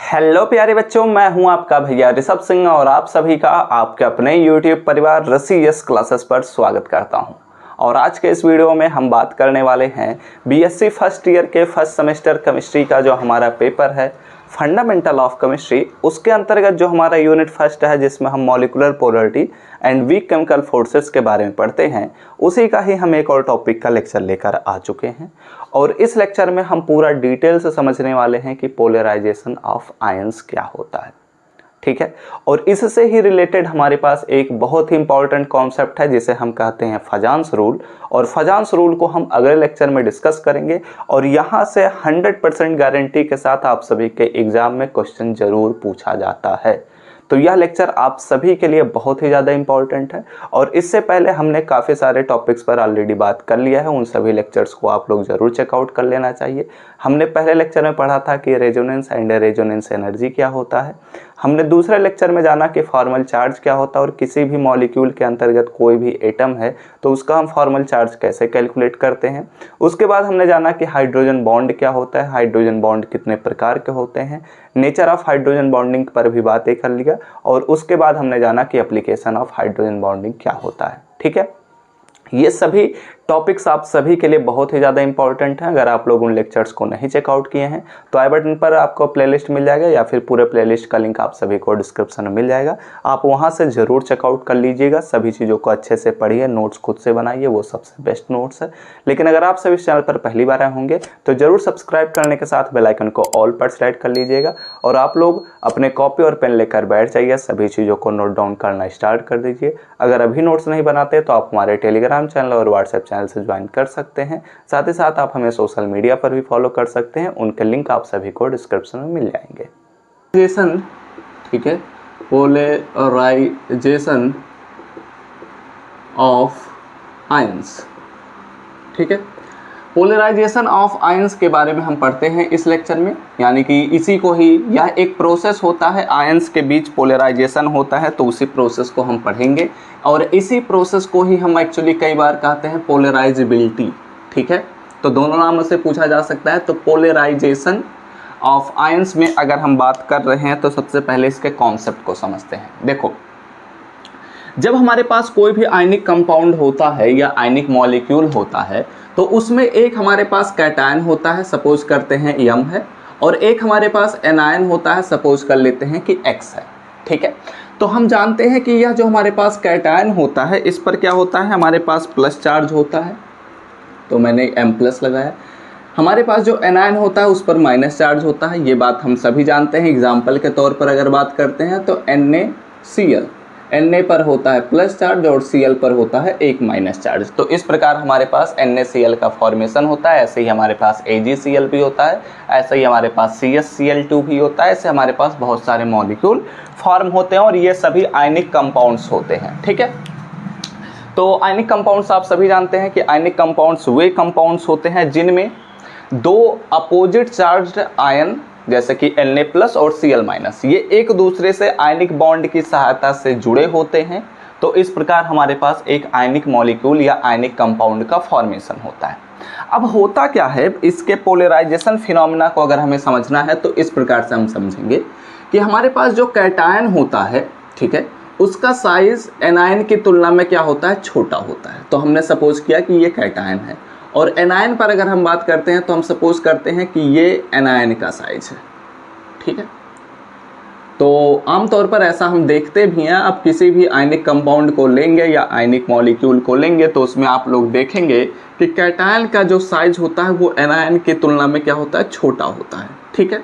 Hello प्यारे बच्चों, मैं हूं आपका भैया ऋषभ सिंह और आप सभी का आपके अपने YouTube परिवार रसीयस क्लासेस पर स्वागत करता हूं। और आज के इस वीडियो में हम बात करने वाले हैं बीएससी फर्स्ट ईयर के फर्स्ट सेमेस्टर केमिस्ट्री का जो हमारा पेपर है फंडामेंटल ऑफ केमिस्ट्री, उसके अंतर्गत जो हमारा यूनिट फर्स्ट है जिसमें हम molecular polarity and weak chemical forces के बारे में पढ़ते हैं, उसी का ही हम एक और टॉपिक का लेक्चर लेकर आ चुके हैं। और इस लेक्चर में हम पूरा डिटेल से समझने वाले हैं कि पोलराइजेशन ऑफ आयंस क्या होता है, ठीक है। और इससे ही रिलेटेड हमारे पास एक बहुत ही इंपॉर्टेंट कॉन्सेप्ट है जिसे हम कहते हैं फजान्स रूल, और फजान्स रूल को हम अगले लेक्चर में डिस्कस करेंगे। और यहाँ से 100% गारंटी के साथ आप सभी के एग्जाम में क्वेश्चन जरूर पूछा जाता है। तो यह लेक्चर आप सभी के लिए बहुत ही ज़्यादा इंपॉर्टेंट है। और इससे पहले हमने काफ़ी सारे टॉपिक्स पर ऑलरेडी बात कर लिया है, उन सभी लेक्चर्स को आप लोग ज़रूर चेकआउट कर लेना चाहिए। हमने पहले लेक्चर में पढ़ा था कि रेजोनेंस एंड रेजोनेंस एनर्जी क्या होता है। हमने दूसरे लेक्चर में जाना कि फॉर्मल चार्ज क्या होता है, और किसी भी मॉलिक्यूल के अंतर्गत कोई भी एटम है तो उसका हम फॉर्मल चार्ज कैसे कैलकुलेट करते हैं। उसके बाद हमने जाना कि हाइड्रोजन बॉन्ड क्या होता है, हाइड्रोजन बॉन्ड कितने प्रकार के होते हैं, नेचर ऑफ हाइड्रोजन बॉन्डिंग पर भी बातें कर लिया। और उसके बाद हमने जाना कि एप्लीकेशन ऑफ हाइड्रोजन बॉन्डिंग क्या होता है, ठीक है। ये सभी टॉपिक्स आप सभी के लिए बहुत ही ज़्यादा इंपॉर्टेंट हैं। अगर आप लोग उन लेक्चर्स को नहीं चेकआउट किए हैं तो आई बटन पर आपको प्लेलिस्ट मिल जाएगा, या फिर पूरे प्लेलिस्ट का लिंक आप सभी को डिस्क्रिप्शन में मिल जाएगा। आप वहां से ज़रूर चेकआउट कर लीजिएगा, सभी चीज़ों को अच्छे से पढ़िए, नोट्स खुद से बनाइए, वो सबसे बेस्ट नोट्स है। लेकिन अगर आप सभी इस चैनल पर पहली बार आए होंगे तो ज़रूर सब्सक्राइब करने के साथ बेल आइकन को ऑल पर सेलेक्ट कर लीजिएगा। और आप लोग अपने कॉपी और पेन लेकर बैठ जाइए, सभी चीज़ों को नोट डाउन करना स्टार्ट कर दीजिए। अगर अभी नोट्स नहीं बनाते तो आप हमारे टेलीग्राम चैनल और व्हाट्सएप चैनल से ज्वाइन कर सकते हैं। साथ ही साथ आप हमें सोशल मीडिया पर भी फॉलो कर सकते हैं, उनके लिंक आप सभी को डिस्क्रिप्शन में मिल जाएंगे। ठीक है, पोलराइजेशन ऑफ आयंस, ठीक है। पोलराइजेशन ऑफ आयंस के बारे में हम पढ़ते हैं इस लेक्चर में, यानी कि इसी को ही, यह एक प्रोसेस होता है, आयंस के बीच पोलराइजेशन होता है, तो उसी प्रोसेस को हम पढ़ेंगे। और इसी प्रोसेस को ही हम एक्चुअली कई बार कहते हैं पोलराइजेबिलिटी, ठीक है। तो दोनों नामों से पूछा जा सकता है। तो पोलराइजेशन ऑफ आयंस में अगर हम बात कर रहे हैं तो सबसे पहले इसके कॉन्सेप्ट को समझते हैं। देखो, जब हमारे पास कोई भी आयनिक कंपाउंड होता है या आयनिक मॉलिक्यूल होता है तो उसमें एक हमारे पास कैटायन होता है, सपोज करते हैं यम है, और एक हमारे पास एनायन होता है, सपोज कर लेते हैं कि एक्स है, ठीक है। तो हम जानते हैं कि यह जो हमारे पास कैटायन होता है इस पर क्या होता है, हमारे पास प्लस चार्ज होता है, तो मैंने M प्लस लगाया। हमारे पास जो एनायन होता है उस पर माइनस चार्ज होता है, ये बात हम सभी जानते हैं। एग्जाम्पल के तौर पर अगर बात करते हैं तो NaCl, Na पर होता है प्लस चार्ज और Cl पर होता है एक माइनस चार्ज। तो इस प्रकार हमारे पास NaCl का फॉर्मेशन होता है। ऐसे ही हमारे पास AgCl भी होता है, ऐसे ही हमारे पास CsCl2 भी होता है। ऐसे हमारे पास बहुत सारे मॉलिक्यूल फॉर्म होते हैं और ये सभी आयनिक कंपाउंड्स होते हैं, ठीक है। तो आयनिक कंपाउंड्स आप सभी जानते हैं कि आयनिक कंपाउंड्स वे कंपाउंड्स होते हैं जिनमें दो अपोजिट चार्ज्ड आयन जैसे कि Na प्लस और Cl माइनस, ये एक दूसरे से आयनिक बॉन्ड की सहायता से जुड़े होते हैं। तो इस प्रकार हमारे पास एक आयनिक मॉलिक्यूल या आयनिक कंपाउंड का फॉर्मेशन होता है। अब होता क्या है, इसके पोलराइजेशन फिनोमेना को अगर हमें समझना है तो इस प्रकार से हम समझेंगे कि हमारे पास जो कैटायन होता है, ठीक है, उसका साइज एनायन की तुलना में क्या होता है, छोटा होता है। तो हमने सपोज किया कि ये कैटायन है, और एनायन पर अगर हम बात करते हैं तो हम सपोज करते हैं कि ये एनायन का साइज है, ठीक है। तो आमतौर पर ऐसा हम देखते भी हैं। आप किसी भी आयनिक कंपाउंड को लेंगे या आयनिक मॉलिक्यूल को लेंगे तो उसमें आप लोग देखेंगे कि कैटायन का जो साइज होता है वो एनायन की तुलना में क्या होता है, छोटा होता है, ठीक है।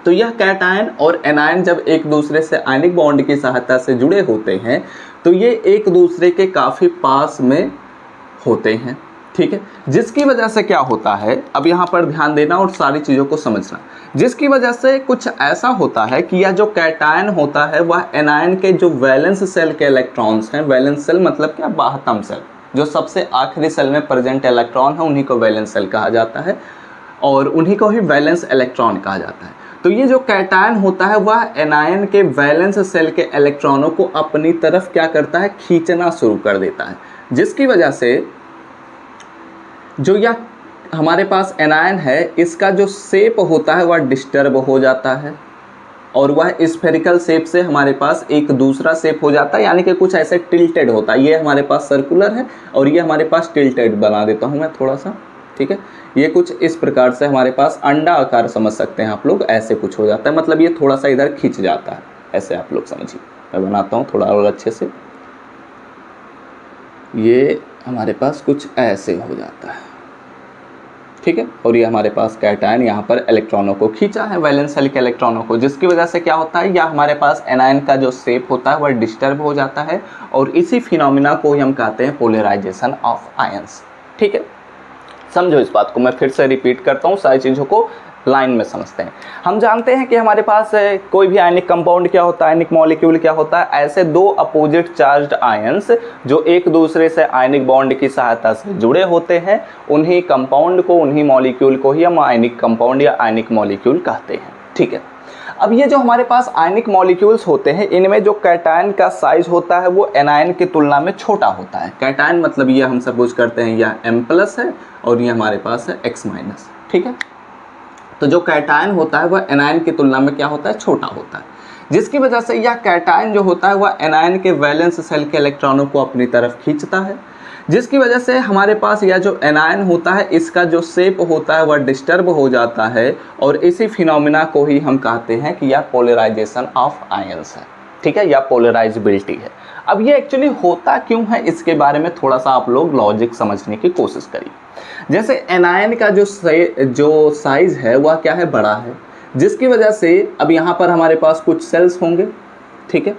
तो यह कैटायन और एनायन जब एक दूसरे से आयनिक बॉन्ड की सहायता से जुड़े होते हैं तो ये एक दूसरे के काफ़ी पास में होते हैं, ठीक है। जिसकी वजह से क्या होता है, अब यहाँ पर ध्यान देना और सारी चीज़ों को समझना, जिसकी वजह से कुछ ऐसा होता है कि यह जो कैटायन होता है वह एनायन के जो वैलेंस सेल के इलेक्ट्रॉन्स हैं, वैलेंस सेल मतलब क्या, बाह्यतम सेल, जो सबसे आखिरी सेल में प्रेजेंट इलेक्ट्रॉन है उन्हीं को वैलेंस सेल कहा जाता है, और उन्हीं को ही वैलेंस इलेक्ट्रॉन कहा जाता है। तो ये जो कैटायन होता है वह एनायन के वैलेंस सेल के इलेक्ट्रॉनों को अपनी तरफ क्या करता है, खींचना शुरू कर देता है, जिसकी वजह से जो यह हमारे पास एनायन है इसका जो शेप होता है वह डिस्टर्ब हो जाता है, और वह स्फेरिकल शेप से हमारे पास एक दूसरा शेप हो जाता है, यानी कि कुछ ऐसे टिल्टेड होता है। ये हमारे पास सर्कुलर है और ये हमारे पास टिल्टेड बना देता हूँ मैं थोड़ा सा, ठीक है। ये कुछ इस प्रकार से हमारे पास अंडा आकार समझ सकते हैं आप लोग, ऐसे कुछ हो जाता है, मतलब ये थोड़ा सा इधर खिंच जाता है, ऐसे आप लोग समझिए। मैं बनाता हूँ थोड़ा और अच्छे से। ये हमारे पास कुछ ऐसे हो जाता है, ठीक है। और ये हमारे पास कैटायन यहाँ पर इलेक्ट्रॉनों को खींचा है, वैलेंस शेल के इलेक्ट्रॉनों को, जिसकी वजह से क्या होता है, या हमारे पास एनायन का जो शेप होता है वह डिस्टर्ब हो जाता है, और इसी फिनोमिना को ही हम कहते हैं पोलराइजेशन ऑफ आयंस, ठीक है। समझो इस बात को, मैं फिर से रिपीट करता हूँ, सारी चीज़ों को लाइन में समझते हैं। हम जानते हैं कि हमारे पास कोई भी आयनिक कंपाउंड क्या होता है, आयनिक मॉलिक्यूल क्या होता है, ऐसे दो अपोजिट चार्ज्ड आयंस जो एक दूसरे से आयनिक बॉन्ड की सहायता से जुड़े होते हैं, उन्हीं कंपाउंड को, उन्हीं मॉलिक्यूल को ही हम आयनिक कंपाउंड या आयनिक मॉलिक्यूल कहते हैं, ठीक है। अब ये जो हमारे पास आयनिक मॉलिक्यूल्स होते हैं, इनमें जो कैटायन का साइज होता है वो एनायन की तुलना में छोटा होता है। कैटायन मतलब ये हम सपोज करते हैं यह M+ है और ये हमारे पास है X-, ठीक है। तो जो कैटायन होता है वह एनायन की तुलना में क्या होता है, छोटा होता है, जिसकी वजह से यह कैटायन जो होता है वह एनायन के वैलेंस शेल के इलेक्ट्रॉनों को अपनी तरफ खींचता है, जिसकी वजह से हमारे पास यह जो एनायन होता है इसका जो शेप होता है वह डिस्टर्ब हो जाता है, और इसी फिनोमिना को ही हम कहते हैं कि यह पोलराइजेशन ऑफ आयंस है, ठीक है, या पोलराइजेबिलिटी है। अब ये एक्चुअली होता क्यों है, इसके बारे में थोड़ा सा आप लोग लॉजिक समझने की कोशिश करिए। जैसे एनायन का जो साइज है वह क्या है, बड़ा है, जिसकी वजह से अब यहाँ पर हमारे पास कुछ सेल्स होंगे, ठीक है,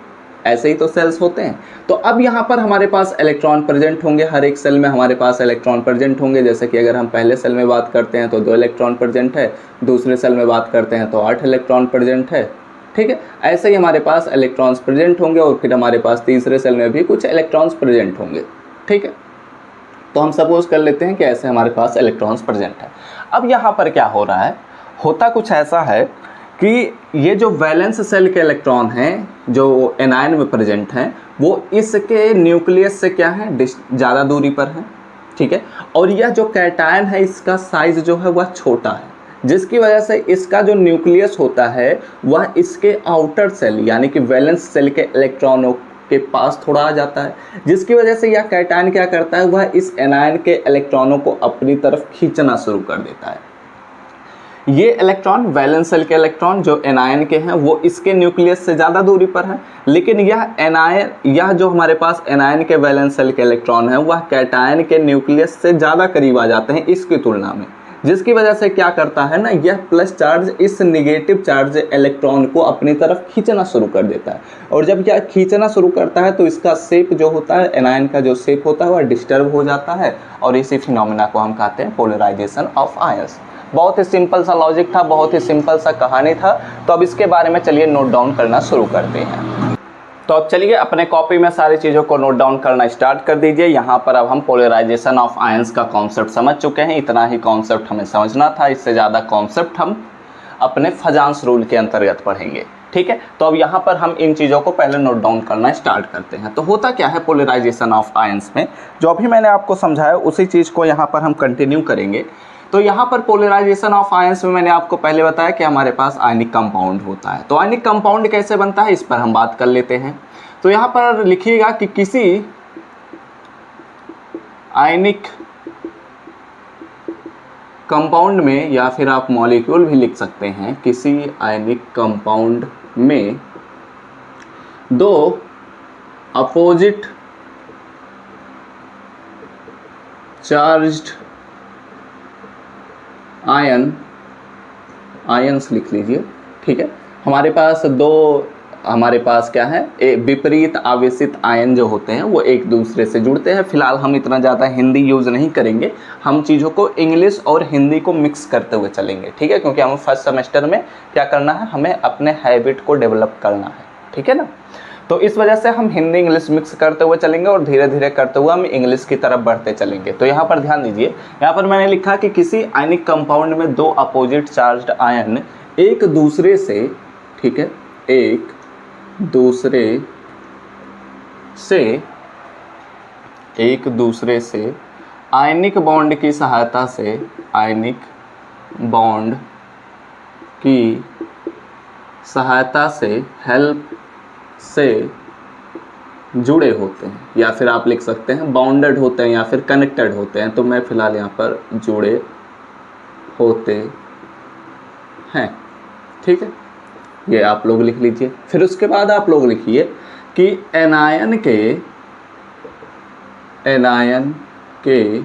ऐसे ही तो सेल्स होते हैं। तो अब यहाँ पर हमारे पास इलेक्ट्रॉन प्रेजेंट होंगे, हर एक सेल में हमारे पास इलेक्ट्रॉन प्रेजेंट होंगे। जैसे कि अगर हम पहले सेल में बात करते हैं तो 2 इलेक्ट्रॉन प्रेजेंट है, दूसरे सेल में बात करते हैं तो 8 इलेक्ट्रॉन प्रेजेंट है, ठीक है। ऐसे ही हमारे पास इलेक्ट्रॉन्स प्रेजेंट होंगे, और फिर हमारे पास तीसरे सेल में भी कुछ इलेक्ट्रॉन्स प्रेजेंट होंगे, ठीक है। तो हम सपोज कर लेते हैं कि ऐसे हमारे पास इलेक्ट्रॉन्स प्रेजेंट है। अब यहाँ पर क्या हो रहा है, होता कुछ ऐसा है कि ये जो वैलेंस शेल के इलेक्ट्रॉन हैं जो एनायन में प्रेजेंट हैं, वो इसके न्यूक्लियस से क्या है, ज़्यादा दूरी पर है, ठीक है। और यह जो कैटायन है इसका साइज जो है वह छोटा है, जिसकी वजह से इसका जो न्यूक्लियस होता है वह इसके आउटर सेल यानी कि वैलेंस शेल के इलेक्ट्रॉनों के पास थोड़ा आ जाता है, जिसकी वजह से यह कैटायन क्या करता है, वह इस एनायन के इलेक्ट्रॉनों को अपनी तरफ खींचना शुरू कर देता है। ये इलेक्ट्रॉन, वैलेंस शेल के इलेक्ट्रॉन जो एनायन के हैं वो इसके न्यूक्लियस से ज़्यादा दूरी पर है, लेकिन यह जो हमारे पास एनायन के वैलेंस शेल के इलेक्ट्रॉन है वह कैटायन के न्यूक्लियस से ज़्यादा करीब आ जाते हैं इसकी तुलना में, जिसकी वजह से क्या करता है ना, यह प्लस चार्ज इस निगेटिव चार्ज इलेक्ट्रॉन को अपनी तरफ खींचना शुरू कर देता है। और जब यह खींचना शुरू करता है तो इसका शेप जो होता है, एनायन का जो शेप होता है वह डिस्टर्ब हो जाता है, और इसी फिनोमिना को हम कहते हैं पोलराइजेशन ऑफ आयंस। बहुत ही सिंपल सा लॉजिक था, बहुत ही सिंपल सा कहानी था। तो अब इसके बारे में चलिए नोट डाउन करना शुरू करते हैं। तो अब चलिए अपने कॉपी में सारी चीज़ों को नोट डाउन करना स्टार्ट कर दीजिए। यहाँ पर अब हम पोलराइजेशन ऑफ आयंस का कॉन्सेप्ट समझ चुके हैं, इतना ही कॉन्सेप्ट हमें समझना था, इससे ज़्यादा कॉन्सेप्ट हम अपने फजांस रूल के अंतर्गत पढ़ेंगे, ठीक है। तो अब यहाँ पर हम इन चीज़ों को पहले नोट डाउन करना स्टार्ट करते हैं। तो होता क्या है पोलराइजेशन ऑफ आयंस में, जो अभी मैंने आपको समझाया उसी चीज़ को यहाँ पर हम कंटिन्यू करेंगे। तो यहाँ पर पोलराइजेशन ऑफ आयंस में मैंने आपको पहले बताया कि हमारे पास आयनिक कंपाउंड होता है। तो आयनिक कंपाउंड कैसे बनता है इस पर हम बात कर लेते हैं। तो यहाँ पर लिखिएगा कि किसी आयनिक कंपाउंड में, या फिर आप मॉलिक्यूल भी लिख सकते हैं, किसी आयनिक कंपाउंड में 2 अपोजिट चार्ज्ड आयंस लिख लीजिए, ठीक है। हमारे पास क्या है, विपरीत आवेशित आयन जो होते हैं वो एक दूसरे से जुड़ते हैं। फिलहाल हम इतना ज़्यादा हिंदी यूज़ नहीं करेंगे, हम चीज़ों को इंग्लिश और हिंदी को मिक्स करते हुए चलेंगे, ठीक है, क्योंकि हमें फर्स्ट सेमेस्टर में क्या करना है, हमें अपने हैबिट को डेवलप करना है, ठीक है ना। तो इस वजह से हम हिंदी इंग्लिश मिक्स करते हुए चलेंगे और धीरे धीरे करते हुए हम इंग्लिश की तरफ बढ़ते चलेंगे। तो यहाँ पर ध्यान दीजिए, यहाँ पर मैंने लिखा कि किसी आयनिक कंपाउंड में 2 अपोजिट चार्ज्ड आयन एक दूसरे से, ठीक है, एक दूसरे से आयनिक बॉन्ड की सहायता से, आयनिक बॉन्ड की सहायता से, हेल्प से जुड़े होते हैं, या फिर आप लिख सकते हैं बाउंडेड होते हैं या फिर कनेक्टेड होते हैं। तो मैं फिलहाल यहाँ पर जुड़े होते हैं। ठीक है, ये आप लोग लिख लीजिए। फिर उसके बाद आप लोग लिखिए कि एनायन के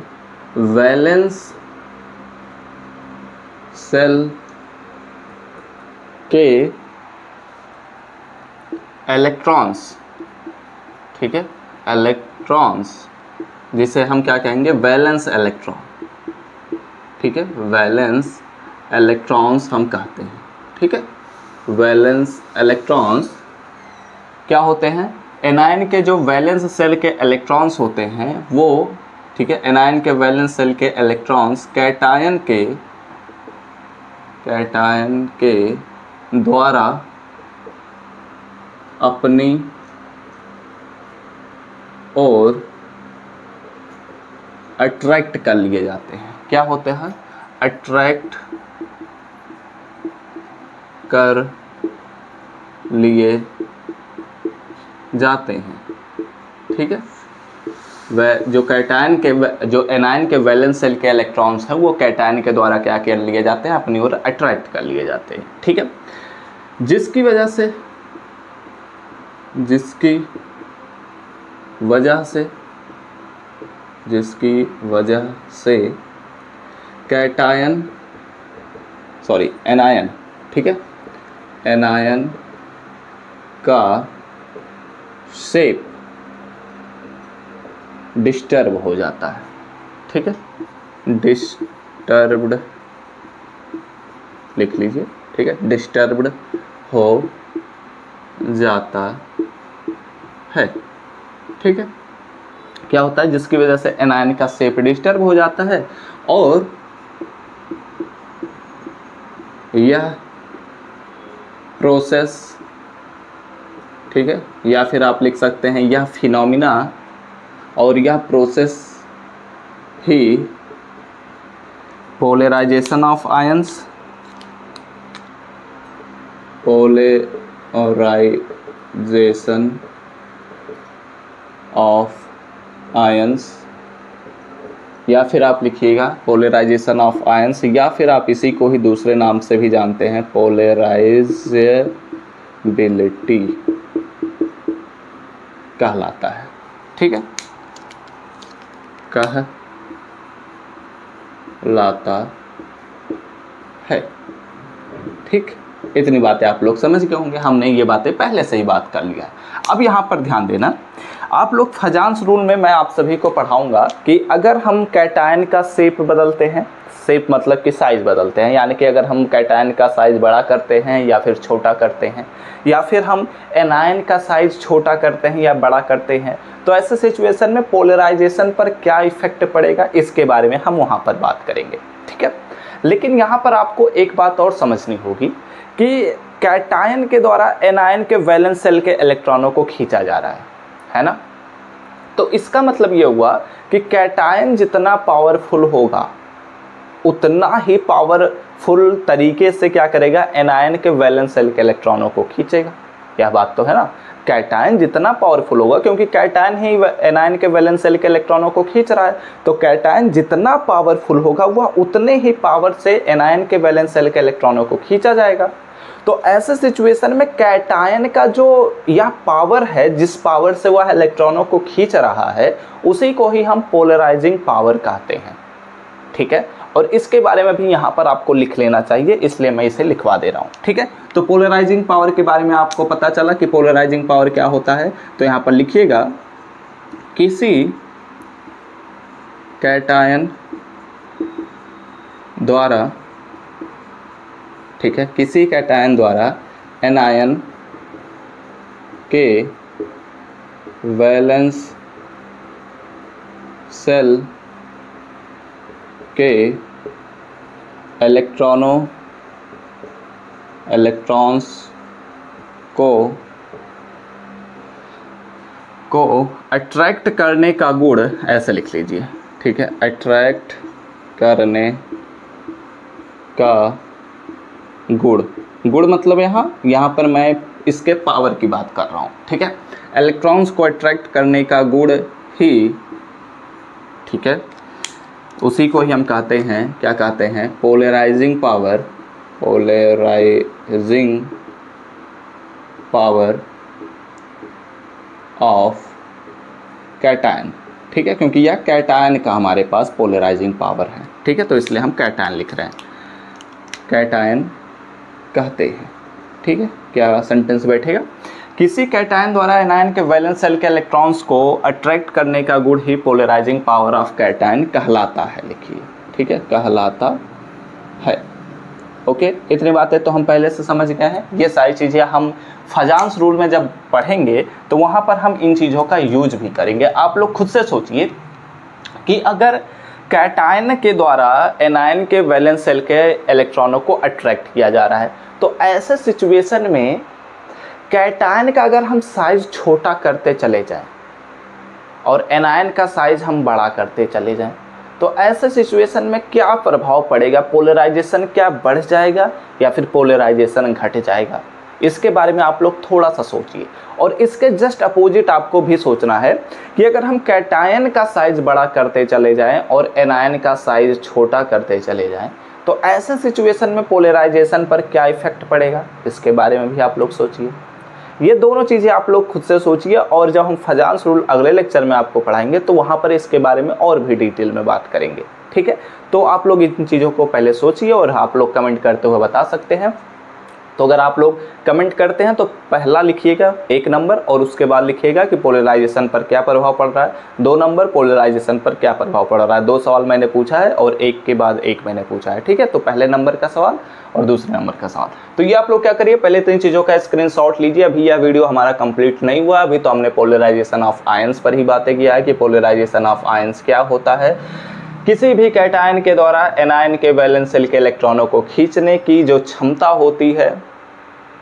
वैलेंस सेल के इलेक्ट्रॉन्स, ठीक है, इलेक्ट्रॉन्स, जिसे हम क्या कहेंगे, वैलेंस इलेक्ट्रॉन, ठीक है, वैलेंस इलेक्ट्रॉन्स हम कहते हैं। ठीक है, वैलेंस इलेक्ट्रॉन्स क्या होते हैं, एनायन के जो वैलेंस सेल के इलेक्ट्रॉन्स होते हैं वो, ठीक है, एनायन के वैलेंस सेल के इलेक्ट्रॉन्स कैटायन के द्वारा अपनी और अट्रैक्ट कर लिए जाते हैं। क्या होते हैं, अट्रैक्ट कर लिए जाते हैं। ठीक है, वह जो कैटायन के, जो एनायन के वैलेंस सेल के इलेक्ट्रॉन्स हैं वो कैटायन के द्वारा क्या कर लिए जाते हैं, अपनी ओर अट्रैक्ट कर लिए जाते हैं। ठीक है, जिसकी वजह से एनायन, ठीक है, एनायन का शेप डिस्टर्ब हो जाता है। ठीक है, डिस्टर्ब्ड लिख लीजिए। ठीक है, डिस्टर्ब्ड हो जाता है। ठीक है, क्या होता है, जिसकी वजह से एनायन का शेप डिस्टर्ब हो जाता है और यह प्रोसेस, ठीक है, या फिर आप लिख सकते हैं यह फिनोमिना और यह प्रोसेस ही पोलराइजेशन ऑफ आयंस, या फिर आप लिखिएगा पोलराइजेशन ऑफ आयंस, या फिर आप इसी को ही दूसरे नाम से भी जानते हैं, पोलराइजेबिलिटी कहलाता है। ठीक है, कहलाता है। ठीक, इतनी बातें आप लोग समझ गए होंगे, हमने ये बातें पहले से ही बात कर लिया है। अब यहाँ पर ध्यान देना, आप लोग फजान्स रूल में मैं आप सभी को पढ़ाऊंगा कि अगर हम कैटायन का शेप बदलते हैं, शेप मतलब कि साइज बदलते हैं, यानी कि अगर हम कैटायन का साइज बड़ा करते हैं या फिर छोटा करते हैं, या फिर हम एनायन का साइज छोटा करते हैं या बड़ा करते हैं, तो ऐसे सिचुएशन में पोलराइजेशन पर क्या इफेक्ट पड़ेगा, इसके बारे में हम वहाँ पर बात करेंगे। ठीक है, लेकिन यहाँ पर आपको एक बात और समझनी होगी कि कैटायन के द्वारा एनायन के वैलेंस सेल के इलेक्ट्रॉनों को खींचा जा रहा है ना। तो इसका मतलब ये हुआ कि कैटायन जितना पावरफुल होगा उतना ही पावरफुल तरीके से क्या करेगा, एनायन के वैलेंस सेल के इलेक्ट्रॉनों को खींचेगा। यह बात तो है ना, कैटायन जितना पावरफुल होगा, क्योंकि कैटायन ही एनायन के वैलेंस सेल के इलेक्ट्रॉनों को खींच रहा है, तो कैटायन जितना पावरफुल होगा वह उतने ही पावर से एनायन के वैलेंस सेल के इलेक्ट्रॉनों को खींचा जाएगा। तो ऐसे सिचुएशन में कैटायन का जो यह पावर है, जिस पावर से वह इलेक्ट्रॉनों को खींच रहा है, उसी को ही हम पोलराइजिंग पावर कहते हैं। ठीक है, और इसके बारे में भी यहाँ पर आपको लिख लेना चाहिए, इसलिए मैं इसे लिखवा दे रहा हूँ। ठीक है, तो पोलराइजिंग पावर के बारे में आपको पता चला कि पोलराइजिंग पावर क्या होता है। तो यहाँ पर लिखिएगा, किसी कैटायन द्वारा, ठीक है, किसी कैटायन द्वारा एनायन के वैलेंस सेल के इलेक्ट्रॉन्स को अट्रैक्ट करने का गुण, ऐसे लिख लीजिए। ठीक है, अट्रैक्ट करने का गुण, गुण मतलब यहाँ पर मैं इसके पावर की बात कर रहा हूँ, ठीक है। इलेक्ट्रॉन्स को अट्रैक्ट करने का गुण ही, ठीक है, उसी को ही हम कहते हैं, क्या कहते हैं, polarising power, polarising power of cation, ठीक है, क्योंकि यह कैटायन का हमारे पास पोलराइजिंग पावर है, ठीक है, तो इसलिए हम कैटायन लिख रहे हैं, कैटायन कहते हैं, ठीक है। क्या सेंटेंस बैठेगा, किसी कैटायन द्वारा एनायन के वैलेंस शेल के इलेक्ट्रॉन्स को अट्रैक्ट करने का गुण ही पोलराइजिंग पावर ऑफ कैटायन कहलाता है, लिखिए, ठीक है, कहलाता है। ओके, इतनी बातें तो हम पहले से समझ गए हैं। ये सारी चीज़ें हम फजांस रूल में जब पढ़ेंगे तो वहाँ पर हम इन चीज़ों का यूज भी करेंगे। आप लोग खुद से सोचिए कि अगर कैटायन के द्वारा एनायन के वैलेंस शेल के इलेक्ट्रॉनों को अट्रैक्ट किया जा रहा है, तो ऐसे सिचुएशन में कैटायन का अगर हम साइज छोटा करते चले जाएं और एनायन का साइज हम बड़ा करते चले जाएं, तो ऐसे सिचुएशन में क्या प्रभाव पड़ेगा, पोलराइजेशन क्या बढ़ जाएगा या फिर पोलराइजेशन घट जाएगा, इसके बारे में आप लोग थोड़ा सा सोचिए। और इसके जस्ट अपोजिट आपको भी सोचना है कि अगर हम कैटायन का साइज बड़ा करते चले जाएं और एनायन का साइज छोटा करते चले जाएं, तो ऐसे सिचुएशन में पोलराइजेशन पर क्या इफेक्ट पड़ेगा, इसके बारे में भी आप लोग सोचिए। ये दोनों चीज़ें आप लोग खुद से सोचिए, और जब हम फजांस रूल अगले लेक्चर में आपको पढ़ाएंगे तो वहाँ पर इसके बारे में और भी डिटेल में बात करेंगे, ठीक है। तो आप लोग इन चीज़ों को पहले सोचिए और आप लोग कमेंट करते हुए बता सकते हैं। तो अगर आप लोग कमेंट करते हैं तो पहला लिखिएगा 1 नंबर, और उसके बाद लिखिएगा कि पोलराइजेशन पर क्या प्रभाव पड़ रहा है, 2 नंबर पोलराइजेशन पर क्या प्रभाव पड़ रहा है। 2 सवाल मैंने पूछा है और एक के बाद एक मैंने पूछा है, ठीक है। तो पहले नंबर का सवाल और दूसरे नंबर का सवाल। तो ये आप लोग क्या करिए, पहले तो इन चीज़ों का स्क्रीनशॉट लीजिए। अभी यह वीडियो हमारा कंप्लीट नहीं हुआ, अभी तो हमने पोलराइजेशन ऑफ आयंस पर ही बातें किया है कि पोलराइजेशन ऑफ आयंस क्या होता है। किसी भी कैटायन के द्वारा एनायन के वैलेंस शेल के इलेक्ट्रॉनों को खींचने की जो क्षमता होती है,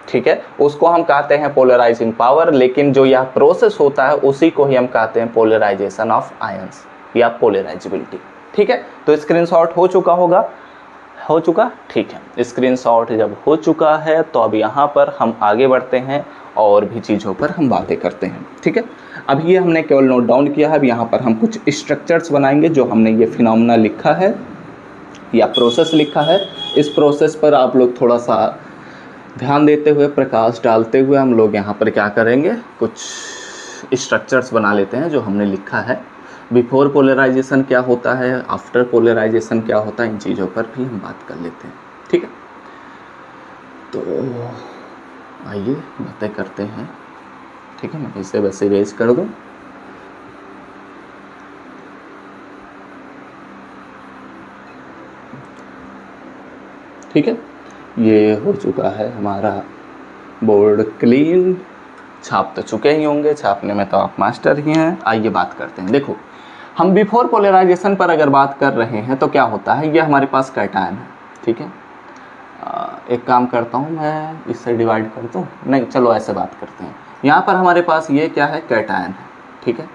ठीक है, उसको हम कहते हैं पोलराइजिंग पावर। लेकिन जो यह प्रोसेस होता है उसी को ही हम कहते हैं पोलराइजेशन ऑफ आयंस या पोलराइजेबिलिटी, ठीक है। तो स्क्रीनशॉट हो चुका होगा, हो चुका, ठीक है। स्क्रीनशॉट जब हो चुका है तो अब यहाँ पर हम आगे बढ़ते हैं और भी चीज़ों पर हम बातें करते हैं, ठीक है। अब ये हमने केवल नोट डाउन किया है। अब यहाँ पर हम कुछ स्ट्रक्चर्स बनाएंगे, जो हमने ये फिनोमेना लिखा है या प्रोसेस लिखा है, इस प्रोसेस पर आप लोग थोड़ा सा ध्यान देते हुए, प्रकाश डालते हुए हम लोग यहाँ पर क्या करेंगे, कुछ स्ट्रक्चर्स बना लेते हैं जो हमने लिखा है। बिफोर पोलराइजेशन क्या होता है, आफ्टर पोलराइजेशन क्या होता है, इन चीज़ों पर भी हम बात कर लेते हैं, ठीक है। तो आइए बातें करते हैं, ठीक है। मैं इसे बस इरेज कर दूँ। ठीक है, ये हो चुका है हमारा बोर्ड क्लीन। छाप तो चुके ही होंगे, छापने में तो आप मास्टर ही हैं। आइए बात करते हैं। देखो, हम बिफोर पोलराइजेशन पर अगर बात कर रहे हैं तो क्या होता है, ये हमारे पास कैटायन है, ठीक है। एक काम करता हूँ, मैं इससे डिवाइड कर दूँ, नहीं चलो ऐसे बात करते हैं। यहाँ पर हमारे पास ये क्या है, कैटायन है, ठीक है,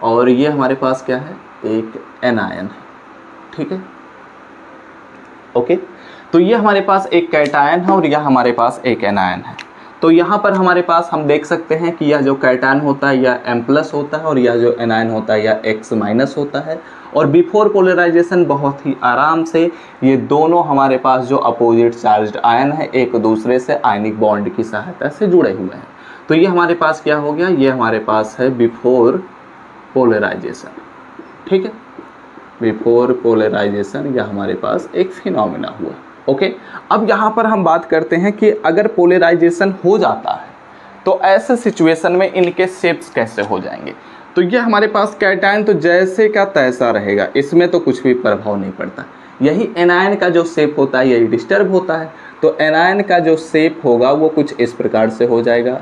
और ये हमारे पास क्या है, एक एनायन है, ठीक है, ओके। तो ये हमारे पास एक कैटायन है और यह हमारे पास एक एनायन है। तो यहाँ पर हमारे पास हम देख सकते हैं कि यह जो कैटायन होता है यह M+ होता है और यह जो एनायन होता है यह X- होता है। और बिफोर पोलराइजेशन बहुत ही आराम से ये दोनों हमारे पास जो अपोजिट चार्ज्ड आयन है एक दूसरे से आयनिक बॉन्ड की सहायता से जुड़े हुए हैं। तो ये हमारे पास क्या हो गया, ये हमारे पास है बिफोर पोलराइजेशन, ठीक है। बिफोर पोलराइजेशन यह हमारे पास एक फिनोमेना हुआ, ओके। अब यहाँ पर हम बात करते हैं कि अगर पोलराइजेशन हो जाता है तो ऐसे सिचुएशन में इनके शेप्स कैसे हो जाएंगे। तो ये हमारे पास कैटायन तो जैसे का तैसा रहेगा, इसमें तो कुछ भी प्रभाव नहीं पड़ता। यही एनायन का जो शेप होता है यही डिस्टर्ब होता है। तो एनायन का जो शेप होगा वो कुछ इस प्रकार से हो जाएगा,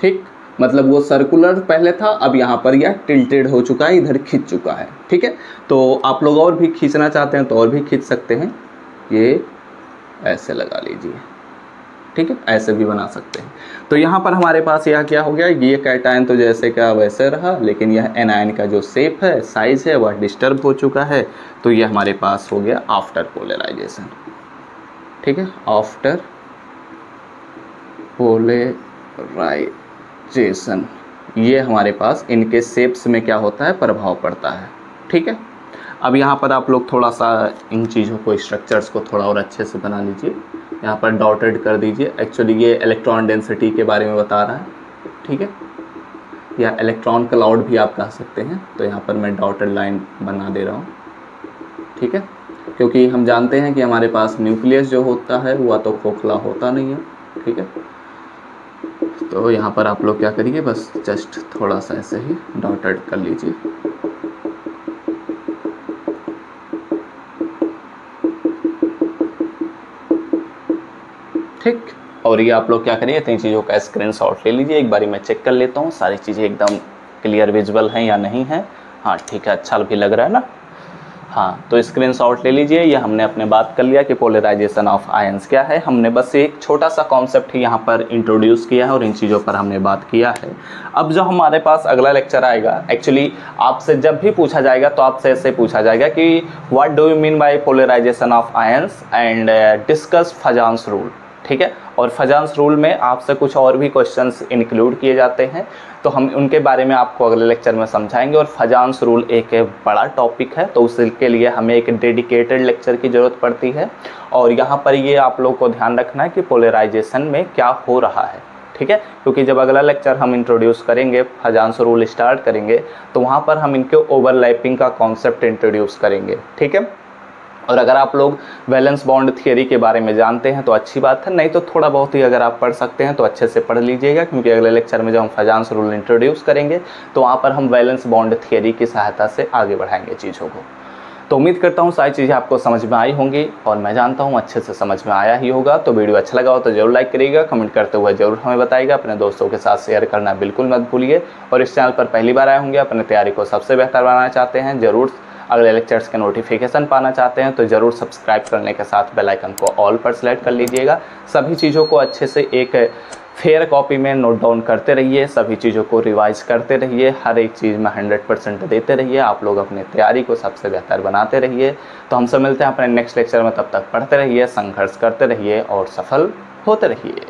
ठीक, मतलब वो सर्कुलर पहले था, अब यहाँ पर यह टिल्टेड हो चुका है, इधर खींच चुका है, ठीक है। तो आप लोग और भी खींचना चाहते हैं तो और भी खींच सकते हैं, ये ऐसे लगा लीजिए, ठीक है, ऐसे भी बना सकते हैं। तो यहाँ पर हमारे पास यह क्या हो गया, ये कैटायन तो जैसे का वैसे रहा, लेकिन यह एनायन का जो शेप है, साइज है, वह डिस्टर्ब हो चुका है। तो ये हमारे पास हो गया आफ्टर पोलराइजेशन। ठीक है, आफ्टर पोलराइजेशन ये हमारे पास इनके शेप्स में क्या होता है, प्रभाव पड़ता है। ठीक है, अब यहाँ पर आप लोग थोड़ा सा इन चीज़ों को, स्ट्रक्चर्स को थोड़ा और अच्छे से बना लीजिए। यहाँ पर डॉटेड कर दीजिए। एक्चुअली ये इलेक्ट्रॉन डेंसिटी के बारे में बता रहा है। ठीक है, या इलेक्ट्रॉन क्लाउड भी आप कह सकते हैं। तो यहाँ पर मैं डॉटेड लाइन बना दे रहा हूँ। ठीक है, क्योंकि हम जानते हैं कि हमारे पास न्यूक्लियस जो होता है वह तो खोखला होता नहीं है। ठीक है, तो यहाँ पर आप लोग क्या करिए, बस जस्ट थोड़ा सा ऐसे ही डॉटेड कर लीजिए। ठीक, और ये आप लोग क्या करिए, इतनी चीज़ों का स्क्रीनशॉट ले लीजिए। एक बारी मैं चेक कर लेता हूँ सारी चीज़ें एकदम क्लियर विजुअल हैं या नहीं है। हाँ ठीक है, अच्छा भी लग रहा है ना। हाँ, तो स्क्रीनशॉट ले लीजिए। ये हमने अपने बात कर लिया कि पोलराइजेशन ऑफ आयंस क्या है। हमने बस एक छोटा सा कॉन्सेप्ट ही यहाँ पर इंट्रोड्यूस किया है और इन चीज़ों पर हमने बात किया है। अब जो हमारे पास अगला लेक्चर आएगा, एक्चुअली आपसे जब भी पूछा जाएगा तो आपसे ऐसे पूछा जाएगा कि what do you mean by polarisation of ions and discuss Fajans rule. ठीक है, और फजान्स रूल में आपसे कुछ और भी क्वेश्चंस इंक्लूड किए जाते हैं, तो हम उनके बारे में आपको अगले लेक्चर में समझाएंगे। और फजान्स रूल एक बड़ा टॉपिक है, तो उसके लिए हमें एक डेडिकेटेड लेक्चर की ज़रूरत पड़ती है। और यहाँ पर ये आप लोग को ध्यान रखना है कि पोलराइजेशन में क्या हो रहा है। ठीक है, क्योंकि जब अगला लेक्चर हम इंट्रोड्यूस करेंगे, फजान्स रूल स्टार्ट करेंगे, तो वहाँ पर हम इनके ओवरलैपिंग का कॉन्सेप्ट इंट्रोड्यूस करेंगे। ठीक है, और अगर आप लोग वैलेंस बॉन्ड थियरी के बारे में जानते हैं तो अच्छी बात है, नहीं तो थोड़ा बहुत ही अगर आप पढ़ सकते हैं तो अच्छे से पढ़ लीजिएगा, क्योंकि अगले लेक्चर में जब हम फजान्स रूल इंट्रोड्यूस करेंगे तो वहाँ पर हम वैलेंस बॉन्ड थियरी की सहायता से आगे बढ़ाएंगे चीज़ों को। तो उम्मीद करता हूँ सारी चीज़ें आपको समझ में आई होंगी, और मैं जानता हूँ अच्छे से समझ में आया ही होगा। तो वीडियो अच्छा लगा हो तो जरूर लाइक करिएगा, कमेंट करते हुए जरूर हमें बताइएगा, अपने दोस्तों के साथ शेयर करना बिल्कुल मत भूलिए। और इस चैनल पर पहली बार आए होंगे, अपने तैयारी को सबसे बेहतर बनाना चाहते हैं, ज़रूर अगले लेक्चर्स के नोटिफिकेशन पाना चाहते हैं तो ज़रूर सब्सक्राइब करने के साथ बेल आइकन को ऑल पर सेलेक्ट कर लीजिएगा। सभी चीज़ों को अच्छे से एक फेयर कॉपी में नोट डाउन करते रहिए, सभी चीज़ों को रिवाइज करते रहिए, हर एक चीज़ में 100% देते रहिए। आप लोग अपनी तैयारी को सबसे बेहतर बनाते रहिए। तो हमसे मिलते हैं अपने नेक्स्ट लेक्चर में, तब तक पढ़ते रहिए, संघर्ष करते रहिए और सफल होते रहिए।